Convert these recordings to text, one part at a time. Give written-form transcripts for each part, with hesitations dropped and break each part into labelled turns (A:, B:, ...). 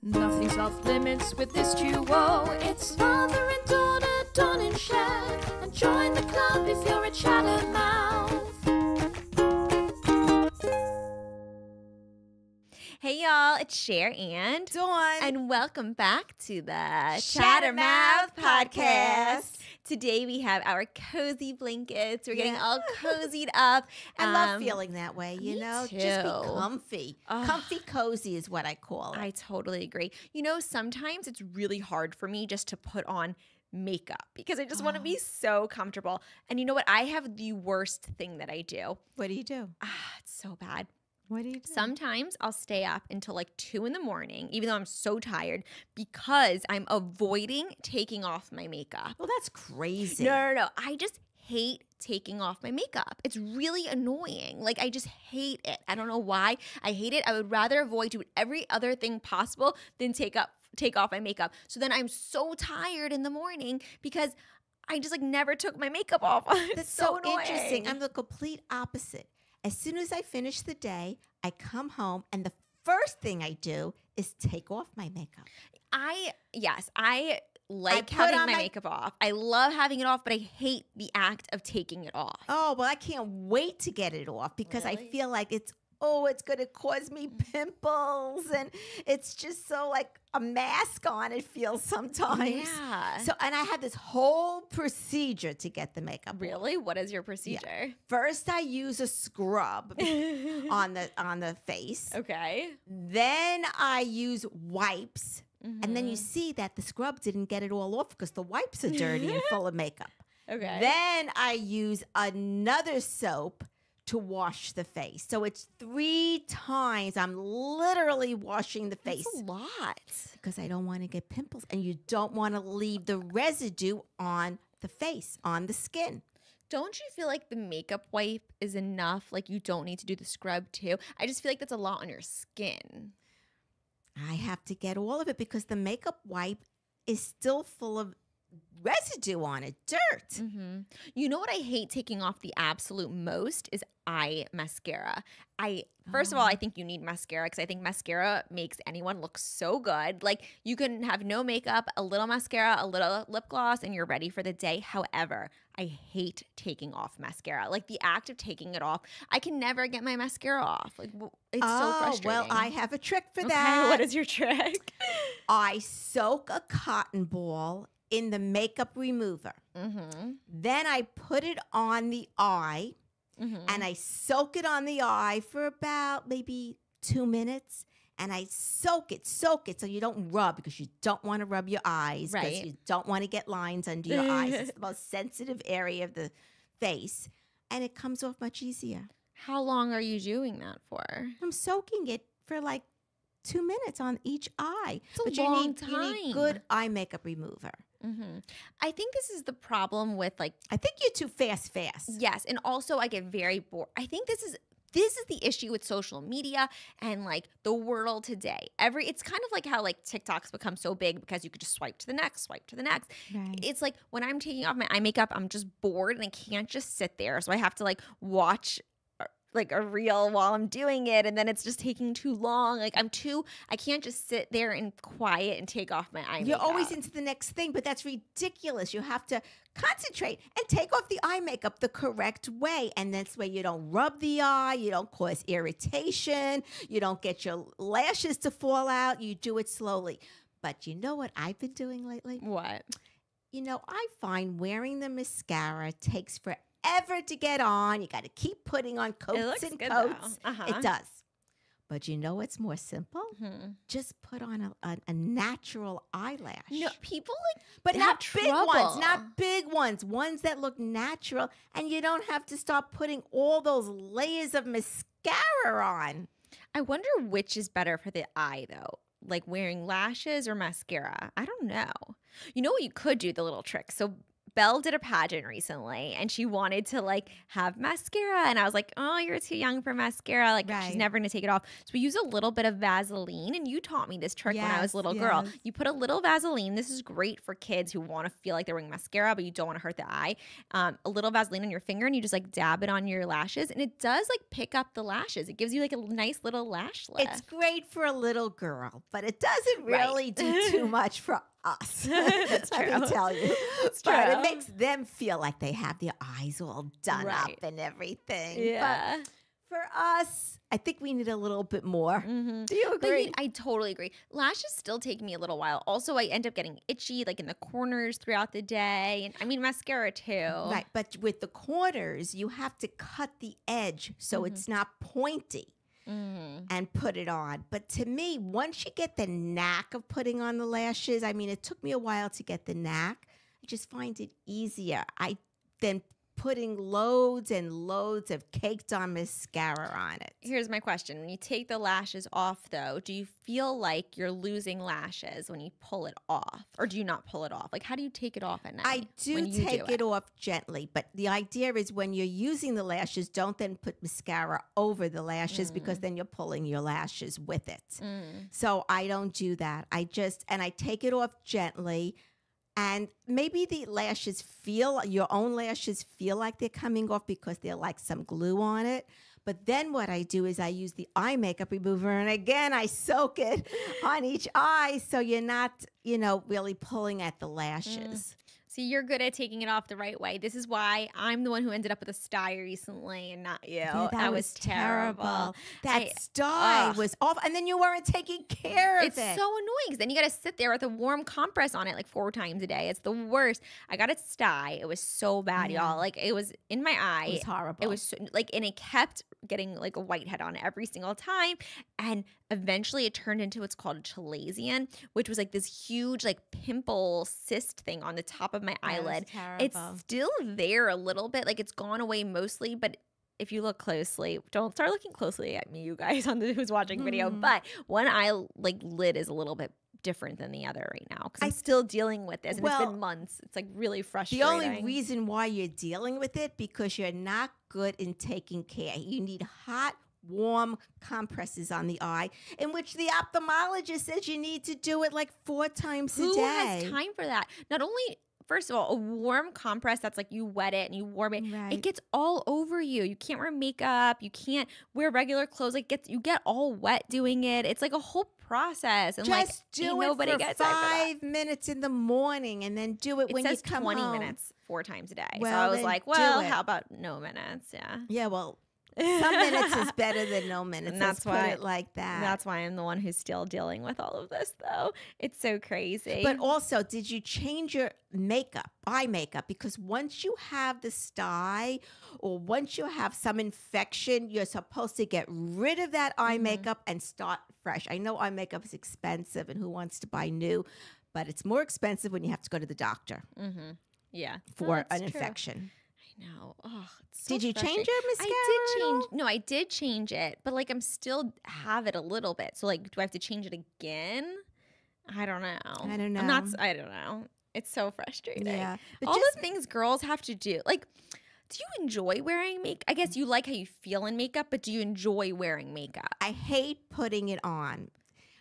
A: Nothing's off limits with this duo. It's father and daughter, Dawn and Cher. And join the club if you're a Chattermouth.
B: Hey y'all, it's Cher and
C: Dawn.
B: And welcome back to the
C: Chattermouth Podcast.
B: Today we have our cozy blankets. We're getting all cozied up.
C: I love feeling that way, you know?
B: too.
C: Just be comfy. Comfy cozy is what I call it.
B: I totally agree. You know, sometimes it's really hard for me just to put on makeup because I just want to be so comfortable. And you know what? I have the worst thing that I do.
C: What do you do?
B: It's so bad.
C: What do you do?
B: Sometimes I'll stay up until like 2 in the morning, even though I'm so tired, because I'm avoiding taking off my makeup.
C: Well, that's crazy.
B: No. I just hate taking off my makeup. It's really annoying. Like, I just hate it. I don't know why I hate it. I would rather avoid doing every other thing possible than take off my makeup. So then I'm so tired in the morning because I just like never took my makeup off.
C: That's
B: so annoying.
C: interesting. I'm the complete opposite. As soon as I finish the day, I come home and the first thing I do is take off my makeup.
B: I like having my makeup off. I love having it off, but I hate the act of taking it off.
C: Oh, well, I can't wait to get it off because I feel like it's going to cause me pimples. And it's just so like a mask on, it feels sometimes.
B: Yeah.
C: So, and I have this whole procedure to get the makeup off.
B: Really? What is your procedure?
C: Yeah. First, I use a scrub on the face.
B: Okay.
C: Then I use wipes. And then you see that the scrub didn't get it all off because the wipes are dirty and full of makeup.
B: Okay.
C: Then I use another soap to wash the face. So it's 3 times I'm literally washing the face.
B: That's a lot.
C: Because I don't want to get pimples. And you don't want to leave the residue on the face, on the skin.
B: Don't you feel like the makeup wipe is enough? Like you don't need to do the scrub too? I just feel like that's a lot on your skin.
C: I have to get all of it because the makeup wipe is still full of residue on it, dirt.
B: Mm-hmm. You know what I hate taking off the absolute most is eye mascara. First of all, I think you need mascara because I think mascara makes anyone look so good. Like you can have no makeup, a little mascara, a little lip gloss, and you're ready for the day. However, I hate taking off mascara. Like the act of taking it off, I can never get my mascara off. Like it's so frustrating.
C: Well, I have a trick for that.
B: What is your trick?
C: I soak a cotton ball in the makeup remover. Then I put it on the eye and I soak it on the eye for about maybe 2 minutes. And I soak it so you don't rub because you don't want to rub your eyes because you don't want to get lines under your eyes. It's the most sensitive area of the face. And it comes off much easier.
B: How long are you doing that for?
C: I'm soaking it for like 2 minutes on each eye.
B: It's a long
C: You need good eye makeup remover.
B: I think this is the problem with like.
C: I think you're too fast.
B: Yes, and also I get very bored. I think this is the issue with social media and like the world today. It's kind of like how like TikTok's become so big because you could just swipe to the next.
C: Right.
B: It's like when I'm taking off my eye makeup, I'm just bored and I can't just sit there. So I have to like watch like a reel while I'm doing it, and then it's just taking too long. Like I can't just sit there and quiet and take off my eye makeup.
C: You're always into the next thing, but that's ridiculous. You have to concentrate and take off the eye makeup the correct way. And that's where you don't rub the eye, you don't cause irritation, you don't get your lashes to fall out, you do it slowly. But you know what I've been doing lately?
B: What?
C: You know, I find wearing the mascara takes forever to get on. You got to keep putting on coats and coats. It does. But you know what's more simple? Just put on a natural eyelash.
B: No, people like,
C: but not big ones,
B: not
C: big ones that look natural, and you don't have to start putting all those layers of mascara on.
B: I wonder which is better for the eye though. Like wearing lashes or mascara. I don't know. You know what you could do, the little trick. So Belle did a pageant recently and she wanted to like have mascara. And I was like, oh, you're too young for mascara. Like she's never going to take it off. So we use a little bit of Vaseline. And you taught me this trick when I was a little girl. You put a little Vaseline. This is great for kids who want to feel like they're wearing mascara, but you don't want to hurt the eye. A little Vaseline on your finger and you just like dab it on your lashes. And it does like pick up the lashes. It gives you like a nice little lash lift.
C: It's great for a little girl, but it doesn't really do too much for us.
B: That's true.
C: I can tell you.
B: That's
C: but
B: true.
C: it makes them feel like they have their eyes all done up and everything.
B: Yeah.
C: But for us, I think we need a little bit more. Do you agree?
B: I totally agree. Lashes still take me a little while. Also, I end up getting itchy like in the corners throughout the day. And I mean, mascara too.
C: Right. But with the corners, you have to cut the edge so it's not pointy. And put it on. But to me, once you get the knack of putting on the lashes, I mean, it took me a while to get the knack. I just find it easier than putting loads and loads of caked on mascara on it.
B: Here's my question. When you take the lashes off, though, do you feel like you're losing lashes when you pull it off? Or do you not pull it off? Like, how do you take it off at night?
C: I do take it off gently. But the idea is when you're using the lashes, don't then put mascara over the lashes because then you're pulling your lashes with it. So I don't do that. I take it off gently. And maybe the your own lashes feel like they're coming off because they're like some glue on it. But then what I do is I use the eye makeup remover. And again, I soak it on each eye so you're not, really pulling at the lashes.
B: So you're good at taking it off the right way. This is why I'm the one who ended up with a sty recently and not you.
C: Yeah, that was terrible. That
B: sty
C: was awful. And then you weren't taking care of it.
B: It's so annoying because then you got to sit there with a warm compress on it like 4 times a day. It's the worst. I got a sty. It was so bad, y'all. Like it was in my eye.
C: It was horrible.
B: It was so, and it kept getting like a whitehead on it every single time. And eventually it turned into what's called a chalazion, which was like this huge like pimple cyst thing on the top of my eyelid. It's still there a little bit, like it's gone away mostly, but if you look closely, don't start looking closely at me, you guys who's watching video, but one eye like lid is a little bit different than the other right now because I'm still dealing with this and it's been months. It's like really frustrating.
C: The only reason why you're dealing with it because you're not good in taking care. You need hot, warm compresses on the eye, in which the ophthalmologist says you need to do it like 4 times a day.
B: Who has time for that? Not only, first of all, a warm compress that's like you wet it and you warm it. Right. It gets all over you. You can't wear makeup. You can't wear regular clothes. You get all wet doing it. It's like a whole process. And
C: just do it for 5 minutes in the morning and then do it when you come
B: 20
C: home.
B: minutes 4 times a day.
C: Well,
B: so I was like, how about no minutes? Yeah.
C: Yeah, well, some minutes is better than no minutes.
B: And that's
C: why, put it like that.
B: That's why I'm the one who's still dealing with all of this, though. It's so crazy.
C: But also, did you change your eye makeup? Because once you have the sty or once you have some infection, you're supposed to get rid of that eye makeup and start fresh. I know eye makeup is expensive and who wants to buy new, but it's more expensive when you have to go to the doctor.
B: Yeah.
C: For an infection.
B: No. Oh, it's so
C: did you change your mascara?
B: I did change it, but like I'm still have it a little bit. So like, do I have to change it again? I don't know. I don't know. It's so frustrating.
C: Yeah. But
B: all the things girls have to do. Like, do you enjoy wearing makeup? I guess you like how you feel in makeup, but do you enjoy wearing makeup?
C: I hate putting it on.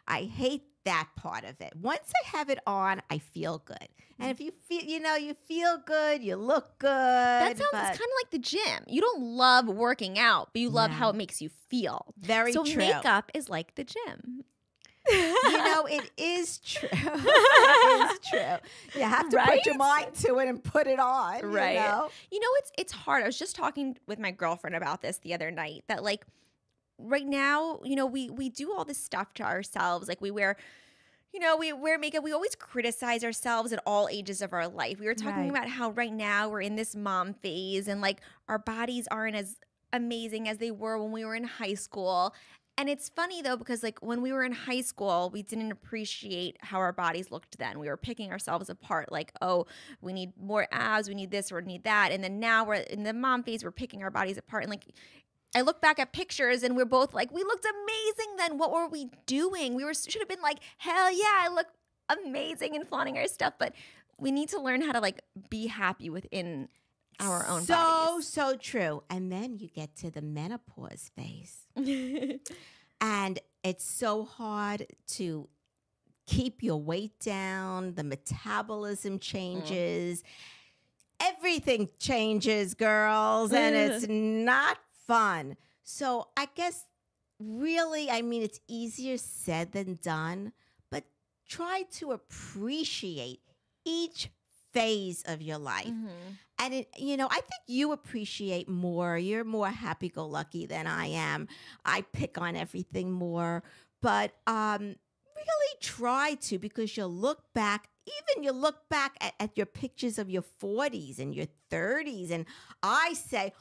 C: I hate that part of it. Once I have it on, I feel good. And if you feel, you feel good, you look good.
B: That sounds kind of like the gym. You don't love working out, but you love how it makes you feel.
C: Very true.
B: So makeup is like the gym.
C: It is true. It is true. You have to put your mind to it and put it on.
B: Right. It's hard. I was just talking with my girlfriend about this the other night that like right now, we do all this stuff to ourselves. Like we wear makeup. We always criticize ourselves at all ages of our life. We were talking about how right now we're in this mom phase and like our bodies aren't as amazing as they were when we were in high school. And it's funny though, because like when we were in high school, we didn't appreciate how our bodies looked then. We were picking ourselves apart like, oh, we need more abs, we need this or we need that. And then now we're in the mom phase, we're picking our bodies apart. And like, I look back at pictures and we're both like, we looked amazing then. What were we doing? Should have been like, hell yeah, I look amazing and flaunting our stuff. But we need to learn how to like be happy within our own bodies.
C: So true. And then you get to the menopause phase. And it's so hard to keep your weight down. The metabolism changes. Everything changes, girls, and it's not fun. So I guess really, I mean, it's easier said than done, but try to appreciate each phase of your life. And I think you appreciate more. You're more happy-go-lucky than I am. I pick on everything more, but really try to, because you'll look back at your pictures of your 40s and your 30s, and I say,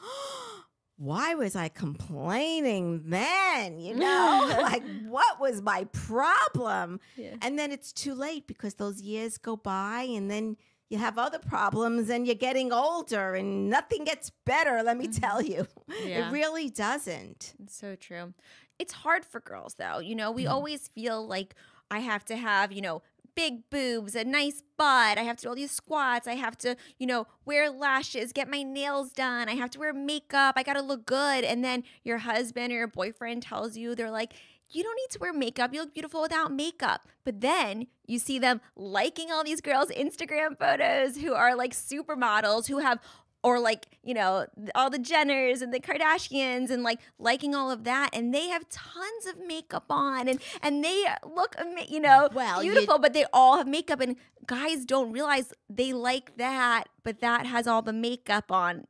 C: why was I complaining then? Like, what was my problem?
B: Yeah.
C: And then it's too late because those years go by, and then you have other problems, and you're getting older, and nothing gets better, let me tell you.
B: Yeah.
C: It really doesn't.
B: It's so true. It's hard for girls, though. We always feel like I have to have, big boobs, a nice butt. I have to do all these squats. I have to, wear lashes, get my nails done. I have to wear makeup. I got to look good. And then your husband or your boyfriend tells you, they're like, you don't need to wear makeup. You look beautiful without makeup. But then you see them liking all these girls' Instagram photos who are like supermodels, who have, or like, all the Jenners and the Kardashians, and like liking all of that. And they have tons of makeup on, and they look, beautiful, but they all have makeup. And guys don't realize they like that, but that has all the makeup on,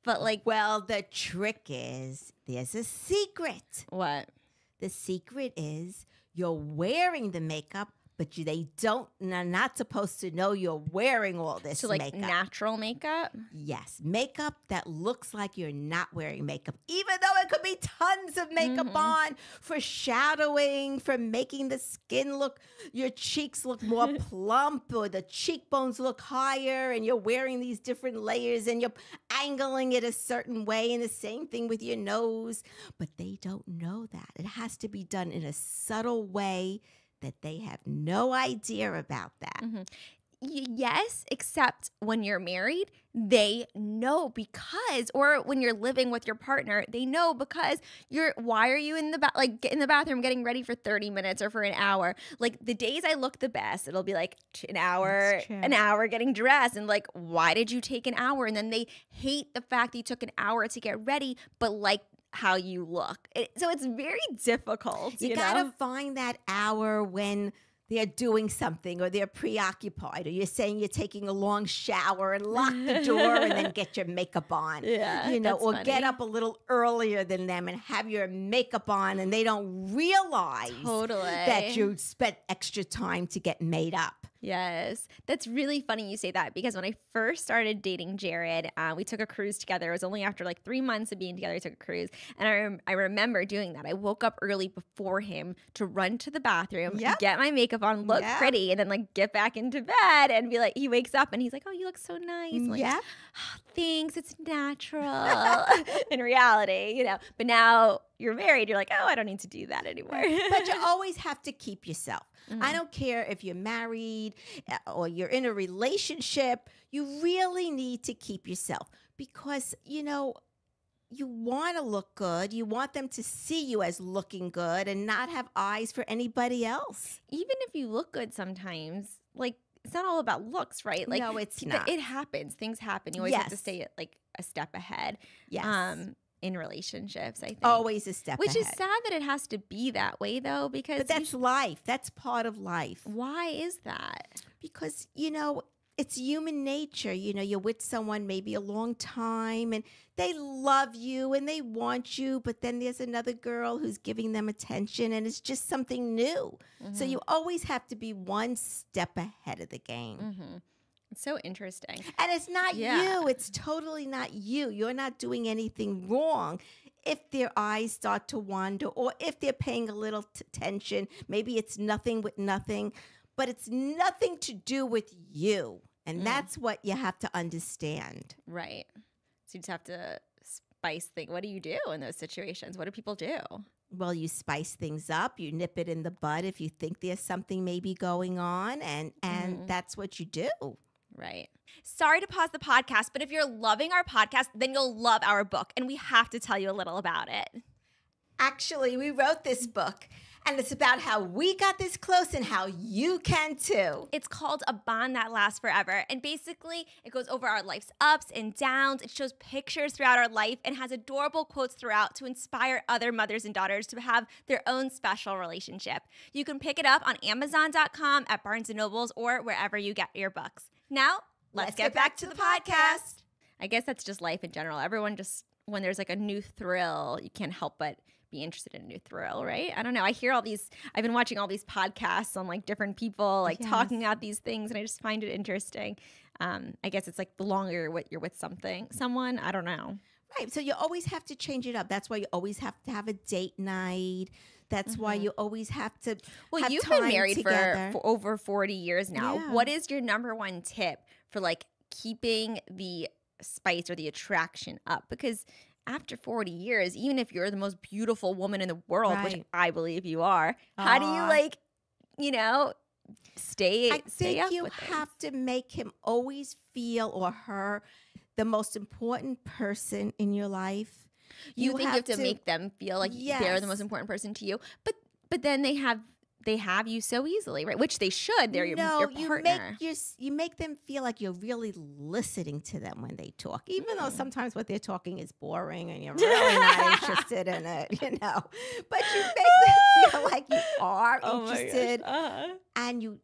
B: But like,
C: well, the trick is there's a secret.
B: What?
C: The secret is you're wearing the makeup, but they're not supposed to know you're wearing all this makeup.
B: Natural makeup?
C: Yes. Makeup that looks like you're not wearing makeup, even though it could be tons of makeup on, for shadowing, for making the skin your cheeks look more plump, or the cheekbones look higher, and you're wearing these different layers, and you're angling it a certain way, and the same thing with your nose. But they don't know that. It has to be done in a subtle way that they have no idea about that.
B: Yes, except when you're married, they know or when you're living with your partner, they know because why are you in the bathroom getting ready for 30 minutes or for an hour? Like the days I look the best, it'll be like an hour getting dressed, and like, why did you take an hour? And then they hate the fact that you took an hour to get ready, but like how you look. So it's very difficult.
C: You gotta find that hour when they're doing something, or they're preoccupied, or you're saying you're taking a long shower, and lock the door and then get your makeup on.
B: Yeah,
C: or
B: funny.
C: Get up a little earlier than them and have your makeup on, and they don't realize that you spent extra time to get made up.
B: Yes. That's really funny you say that, because when I first started dating Jared, we took a cruise together. It was only after like 3 months of being together, we took a cruise. And I remember doing that. I woke up early before him to run to the bathroom, get my makeup on, look pretty, and then like get back into bed and be like, he wakes up and he's like, oh, you look so nice. I'm like, oh, thanks. It's natural in reality, But now you're married. You're like, oh, I don't need to do that anymore.
C: But you always have to keep yourself. I don't care if you're married or you're in a relationship. You really need to keep yourself, because, you want to look good. You want them to see you as looking good and not have eyes for anybody else.
B: Even if you look good sometimes, like, it's not all about looks, right? Like,
C: no, it's not.
B: It happens. Things happen. You always have to stay like a step ahead.
C: Yes.
B: In relationships, I think.
C: Always a step
B: Which
C: ahead.
B: is sad that it has to be that way, though, because...
C: But that's life. That's part of life.
B: Why is that?
C: Because, it's human nature. You're with someone maybe a long time, and they love you and they want you, but then there's another girl who's giving them attention, and it's just something new. So you always have to be one step ahead of the game.
B: It's so interesting.
C: And it's not you. It's totally not you. You're not doing anything wrong. If their eyes start to wander, or if they're paying a little attention, maybe it's nothing with nothing, but it's nothing to do with you. And that's what you have to understand.
B: Right. So you just have to spice things. What do you do in those situations? What do people do?
C: Well, you spice things up. You nip it in the bud if you think there's something maybe going on, and that's what you do.
B: Right. Sorry to pause the podcast, but if you're loving our podcast, then you'll love our book, and we have to tell you a little about it.
C: Actually, we wrote this book, and it's about how we got this close and how you can too.
B: It's called A Bond That Lasts Forever, and basically it goes over our life's ups and downs. It shows pictures throughout our life and has adorable quotes throughout to inspire other mothers and daughters to have their own special relationship. You can pick it up on Amazon.com, at Barnes & Nobles, or wherever you get your books. Now, let's get back to the podcast. I guess that's just life in general. Everyone just, when there's like a new thrill, you can't help but be interested in a new thrill, right? I don't know. I hear all these, I've been watching all these podcasts on like different people like talking about these things, and I just find it interesting. I guess it's like the longer you're with someone, I don't know.
C: Right. So you always have to change it up. That's why you always have to have a date night. That's why you always have to have
B: you've
C: time
B: been married
C: together.
B: for over 40 years now.
C: Yeah.
B: What is your number one tip for like keeping the spice or the attraction up? Because after 40 years, even if you're the most beautiful woman in the world, which I believe you are, how do you like, stay
C: I think
B: up
C: you
B: with it?
C: have to make him always feel, or her, the most important person in your life.
B: You think you have to make them feel like they're the most important person to you, but then they have you so easily, right? Which they should. They're your partner.
C: You make them feel like you're really listening to them when they talk, even though sometimes what they're talking is boring and you're really not interested in it, But you make them feel like you are interested, and you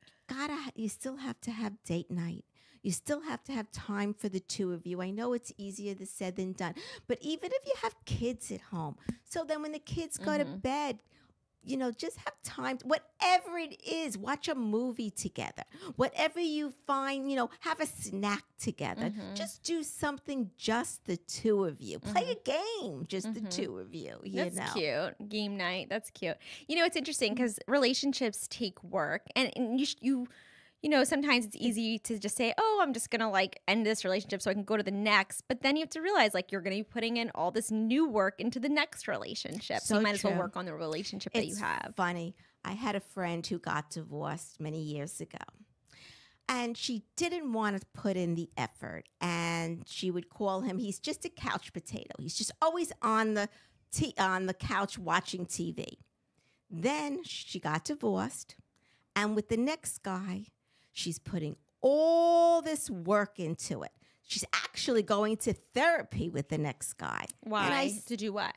C: still have to have date night. You still have to have time for the two of you. I know it's easier said than done, but even if you have kids at home, so then when the kids go to bed, just have time, whatever it is, watch a movie together, whatever you find, have a snack together, just do something, just the two of you, play a game, just the two of you,
B: That's cute. Game night. That's cute. It's interesting because relationships take work, and sometimes it's easy to just say, oh, I'm just going to like end this relationship so I can go to the next. But then you have to realize like you're going to be putting in all this new work into the next relationship. So you might as well work on the relationship that you have.
C: It's funny. I had a friend who got divorced many years ago. And she didn't want to put in the effort. And she would call him, he's just a couch potato. He's just always on the couch watching TV. Then she got divorced. And with the next guy, she's putting all this work into it. She's actually going to therapy with the next guy.
B: Why? To do what?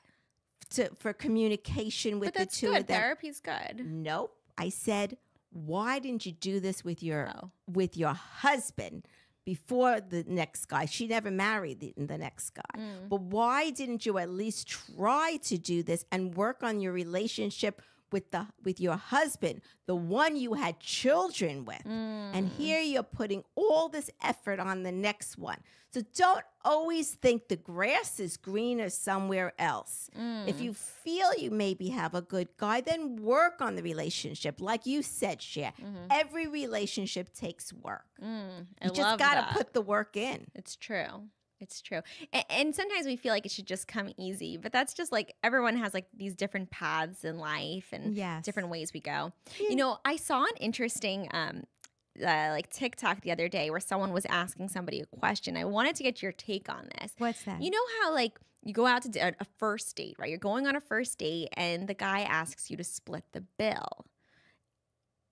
C: For communication with the two of them.
B: Therapy's good.
C: Nope. I said, why didn't you do this with your husband before the next guy? She never married the next guy. But why didn't you at least try to do this and work on your relationship with your husband, the one you had children with? And here you're putting all this effort on the next one. So don't always think the grass is greener somewhere else. If you feel you maybe have a good guy, then work on the relationship. Like you said, Cher, every relationship takes work. You just got to put the work in.
B: It's true. It's true. And sometimes we feel like it should just come easy, but that's just like everyone has like these different paths in life and different ways we go. I saw an interesting like TikTok the other day where someone was asking somebody a question. I wanted to get your take on this.
C: What's that? You
B: know how like you go out to a first date, right? You're going on a first date and the guy asks you to split the bill.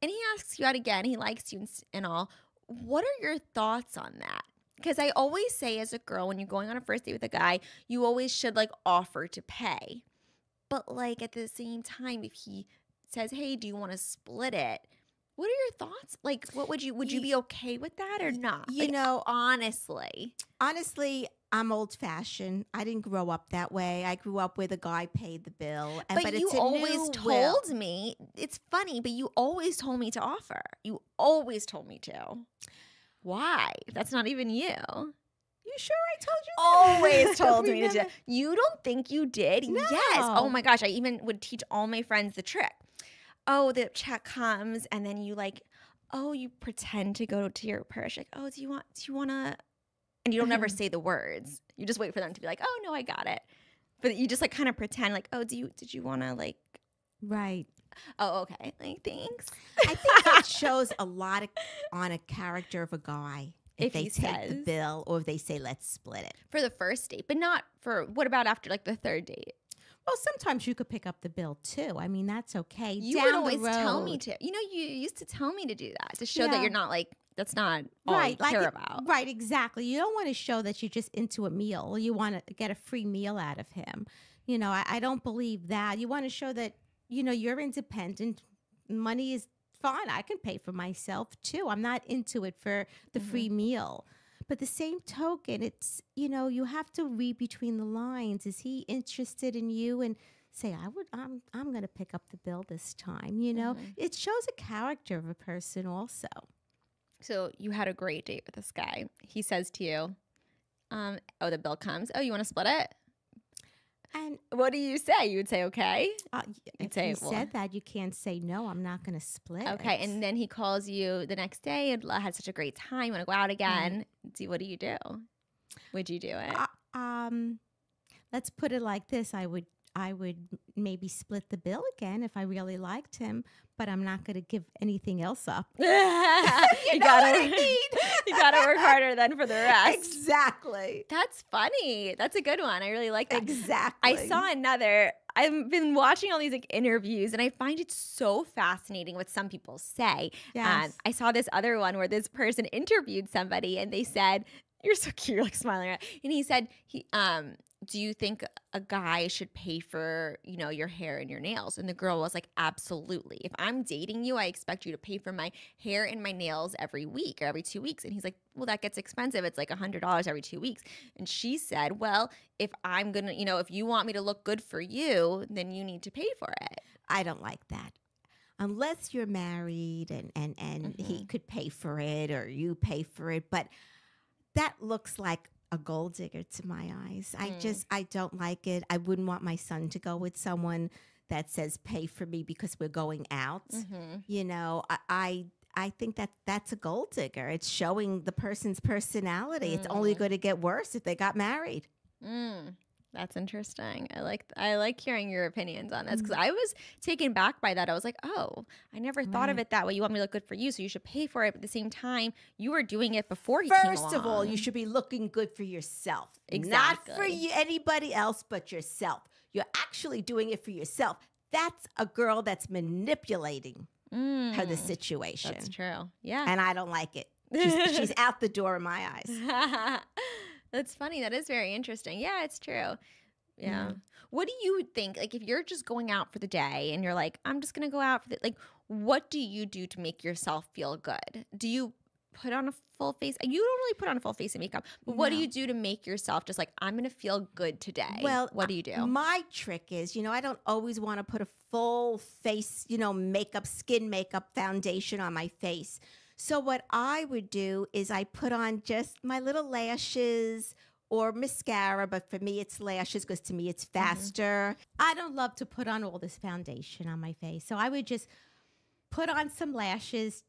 B: And he asks you out again. He likes you and all. What are your thoughts on that? Because I always say as a girl, when you're going on a first date with a guy, you always should like offer to pay. But like at the same time, if he says, hey, do you want to split it? What are your thoughts? Like, what would you be okay with that or not? Honestly,
C: I'm old fashioned. I didn't grow up that way. I grew up where the guy paid the bill.
B: But you always told me, it's funny, but you always told me to offer. You always told me to. Why? That's not even you.
C: You sure I told you that?
B: Always told me to do. You don't think you did?
C: No.
B: Yes. Oh my gosh. I even would teach all my friends the trick. Oh, the check comes and then you you pretend to go to your purse. Like, oh, do you want to? And you don't ever say the words. You just wait for them to be like, oh no, I got it. But you just like kind of pretend like, oh, did you want to like,
C: Right.
B: oh, okay. Like, thanks.
C: I think that shows a lot on a character of a guy. If they
B: he
C: take the
B: says.
C: bill or if they say, let's split it.
B: For the first date, but not for, what about after like the third date?
C: Well, sometimes you could pick up the bill too. I mean, that's okay.
B: You
C: Down
B: would
C: the
B: always tell me
C: road.
B: to. You know, you used to tell me to do that to show that
C: Yeah.
B: you're not like, that's not all you care about.
C: Right, exactly. You don't want to show that you're just into a meal. You want to get a free meal out of him. You know, I don't believe that. You want to show that, you know, you're independent. Money is fine. I can pay for myself too. I'm not into it for the free meal. But the same token, it's, you know, you have to read between the lines. Is he interested in you? And say, I'm going to pick up the bill this time. You know, it shows a character of a person also.
B: So you had a great date with this guy. He says to you, oh, the bill comes. Oh, you want to split it?
C: And
B: What do you say? You would say, okay.
C: if
B: say,
C: you
B: well-
C: said that, you can't say, no, I'm not going to split.
B: Okay. And then he calls you the next day and had such a great time. You want to go out again. What do you do? Would you do it?
C: Let's put it like this. I would maybe split the bill again if I really liked him, but I'm not going to give anything else up.
B: You gotta work harder then for the rest.
C: Exactly.
B: That's funny. That's a good one. I really like that.
C: Exactly.
B: I saw another. I've been watching all these like interviews, and I find it so fascinating what some people say.
C: Yes.
B: I saw this other one where this person interviewed somebody, and they said, "You're so cute," like smiling at. And he said, do you think a guy should pay for, you know, your hair and your nails? And the girl was like, absolutely. If I'm dating you, I expect you to pay for my hair and my nails every week or every 2 weeks. And he's like, well, that gets expensive. It's like $100 every 2 weeks. And she said, well, if I'm going to, you know, if you want me to look good for you, then you need to pay for it.
C: I don't like that. Unless you're married and he could pay for it or you pay for it. But that looks like a gold digger to my eyes. I don't like it. I wouldn't want my son to go with someone that says pay for me because we're going out. You know, I think that's a gold digger. It's showing the person's personality. It's only going to get worse if they got married.
B: That's interesting. I like hearing your opinions on this because I was taken back by that. I was like, oh, I never thought of it that way. You want me to look good for you, so you should pay for it. But at the same time, you were doing it before he came along.
C: First of all, you should be looking good for yourself.
B: Exactly.
C: Not for anybody else but yourself. You're actually doing it for yourself. That's a girl that's manipulating the situation.
B: That's true. Yeah.
C: And I don't like it. She's out the door in my eyes.
B: That's funny. That is very interesting. Yeah, it's true. Yeah. What do you think? Like, if you're just going out for the day and you're like, I'm just going to go out for the, like, what do you do to make yourself feel good? Do you put on a full face? You don't really put on a full face of makeup, but what do you do to make yourself just like, I'm going to feel good today?
C: Well,
B: what do you do?
C: My trick is, you know, I don't always want to put a full face, you know, makeup, skin makeup, foundation on my face. So what I would do is I put on just my little lashes or mascara, but for me it's lashes because to me it's faster. I don't love to put on all this foundation on my face. So I would just put on some lashes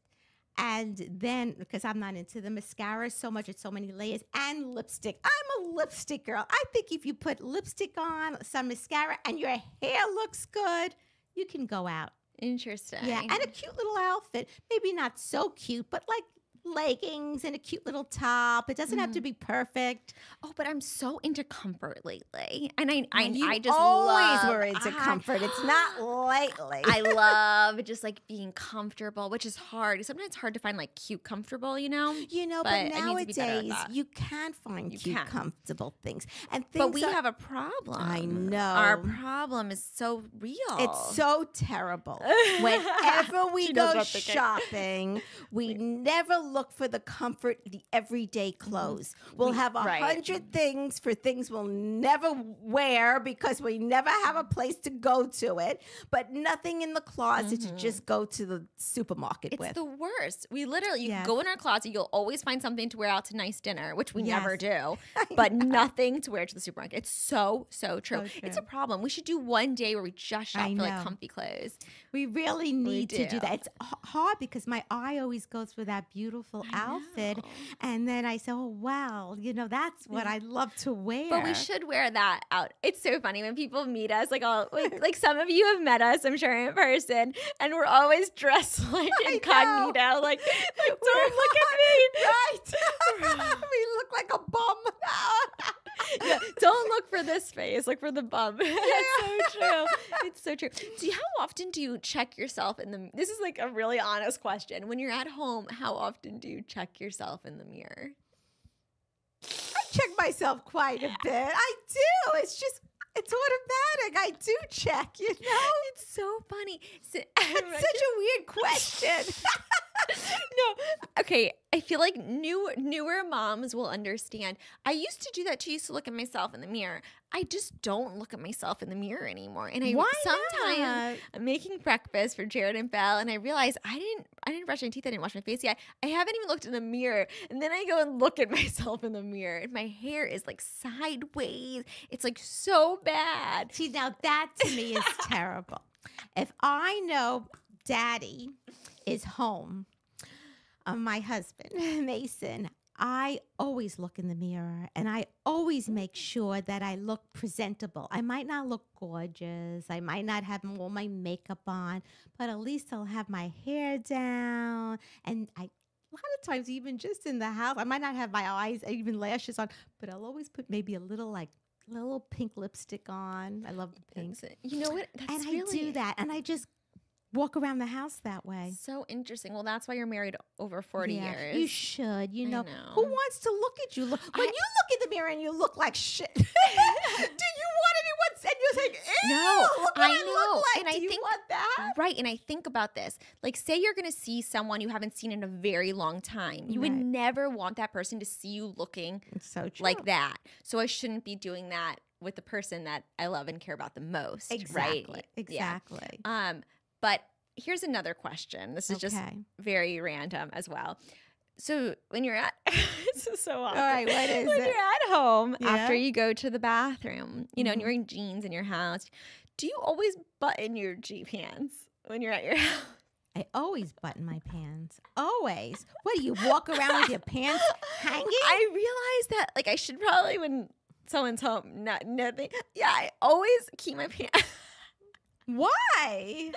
C: and then, because I'm not into the mascara so much, it's so many layers, and lipstick. I'm a lipstick girl. I think if you put lipstick on, some mascara, and your hair looks good, you can go out.
B: Interesting.
C: Yeah, and a cute little outfit. Maybe not so cute, but like leggings and a cute little top. It doesn't have to be perfect.
B: Oh, but I'm so into comfort lately, and I
C: You
B: just
C: always
B: love,
C: were into comfort. It's not lately.
B: I love just like being comfortable, which is hard. Sometimes it's hard to find like cute comfortable, you know.
C: You know,
B: but
C: but
B: I need to be better at
C: nowadays
B: that.
C: you can find cute,
B: can.
C: comfortable things. And things
B: But we
C: are-
B: have a problem.
C: I know.
B: Our problem is so real.
C: It's so terrible. Whenever we
B: She knows
C: go
B: what I'm thinking.
C: shopping, we never look for the comfort, the everyday clothes. We'll have 100 things for things we'll never wear because we never have a place to go to it, but nothing in the closet to just go to the supermarket
B: It's
C: with.
B: the worst. We literally, you
C: Yes.
B: go in our closet, you'll always find something to wear out to nice dinner, which we never
C: Yes.
B: do, but nothing to wear to the supermarket. It's so true.
C: So
B: It's
C: true.
B: a problem. We should do one day where we just shop
C: I
B: for like
C: know.
B: comfy clothes.
C: We really need to do
B: do.
C: that. It's hard because my eye always goes for that beautiful beautiful outfit. And then I said, oh, wow, that's what I love to wear.
B: But we should wear that out. It's so funny when people meet us, like some of you have met us, I'm sure, in person, and we're always dressed like incognito, like don't look at me.
C: Right. We look like a bum.
B: Yeah, don't look for this face, look for the bum. It's so true. It's so true. How often do you check yourself in the, this is like a really honest question. When you're at home, how often do you check yourself in the mirror?
C: I check myself quite a bit. I do. It's automatic. I do check,
B: It's so funny.
C: It's such a weird question.
B: No. Okay. I feel like newer moms will understand. I used to do that too. I used to look at myself in the mirror. I just don't look at myself in the mirror anymore. And sometimes I'm making breakfast for Jared and Belle, and I realize I didn't brush my teeth. I didn't wash my face yet. I haven't even looked in the mirror. And then I go and look at myself in the mirror, and my hair is like sideways. It's like so bad.
C: See, now that to me is terrible. If I know Daddy is home, my husband, Mason, I always look in the mirror and I always make sure that I look presentable. I might not look gorgeous. I might not have all my makeup on, but at least I'll have my hair down. And a lot of times, even just in the house, I might not have my eyes, even lashes on, but I'll always put maybe a little pink lipstick on. I love the pink.
B: You know what?
C: I do that. And I just walk around the house that way.
B: So interesting. Well, that's why you're married over 40 years.
C: You should. Who
B: know.
C: wants to look at you? When you look in the mirror and you look like shit, do you want anyone? And you're like, ew,
B: no,
C: look what I look like.
B: And
C: do you want that?
B: Right. And I think about this. Like, say you're going to see someone you haven't seen in a very long time. You would never want that person to see you looking like that. So I shouldn't be doing that with the person that I love and care about the most.
C: Exactly.
B: Right?
C: Exactly.
B: Yeah. But here's another question. This is just very random as well. So when you're at, this is so awesome.
C: All right, what is
B: when
C: it?
B: you're at home after you go to the bathroom, and you're wearing jeans in your house, do you always button your G pants when you're at your house?
C: I always button my pants. Always. What, do you walk around with your pants hanging?
B: I realize that, like, I should probably, when someone's home, nothing. Yeah, I always keep my pants.
C: Why?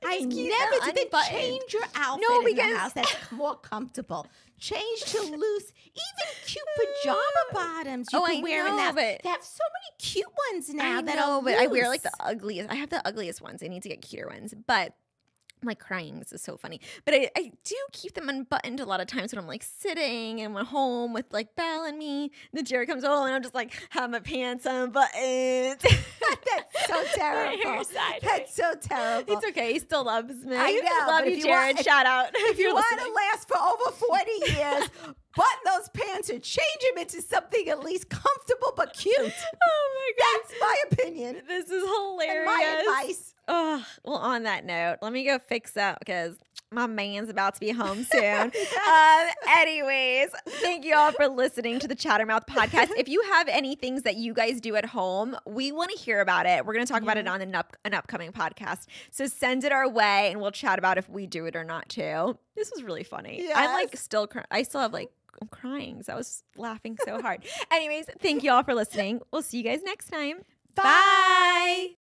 C: I never did. Change your outfit in the house that's more comfortable. Change to loose, even cute pajama bottoms you can wear in that. They have so many cute ones now that are loose.
B: I wear like the ugliest. I have the ugliest ones. I need to get cuter ones, but I'm like crying. This is so funny. But I do keep them unbuttoned a lot of times when I'm like sitting and I'm home with like Belle and me. And then Jared comes home and I'm just like, have my pants unbuttoned.
C: That's so terrible. That's so terrible.
B: It's okay. He still loves me.
C: I know.
B: Love you, Jared. Shout out.
C: If you want to last for over 40 years, button those pants or change them into something at least comfortable but cute.
B: Oh my God.
C: That's my opinion.
B: This is hilarious.
C: And my advice.
B: Oh, well, on that note, let me go fix that because my man's about to be home soon. Anyways, thank you all for listening to the Chattermouth Podcast. If you have any things that you guys do at home, we want to hear about it. We're going to talk about it on an upcoming podcast. So send it our way and we'll chat about if we do it or not too. This was really funny.
C: Yes.
B: I'm like I still have like, I'm crying because I was laughing so hard. Anyways, thank you all for listening. We'll see you guys next time. Bye.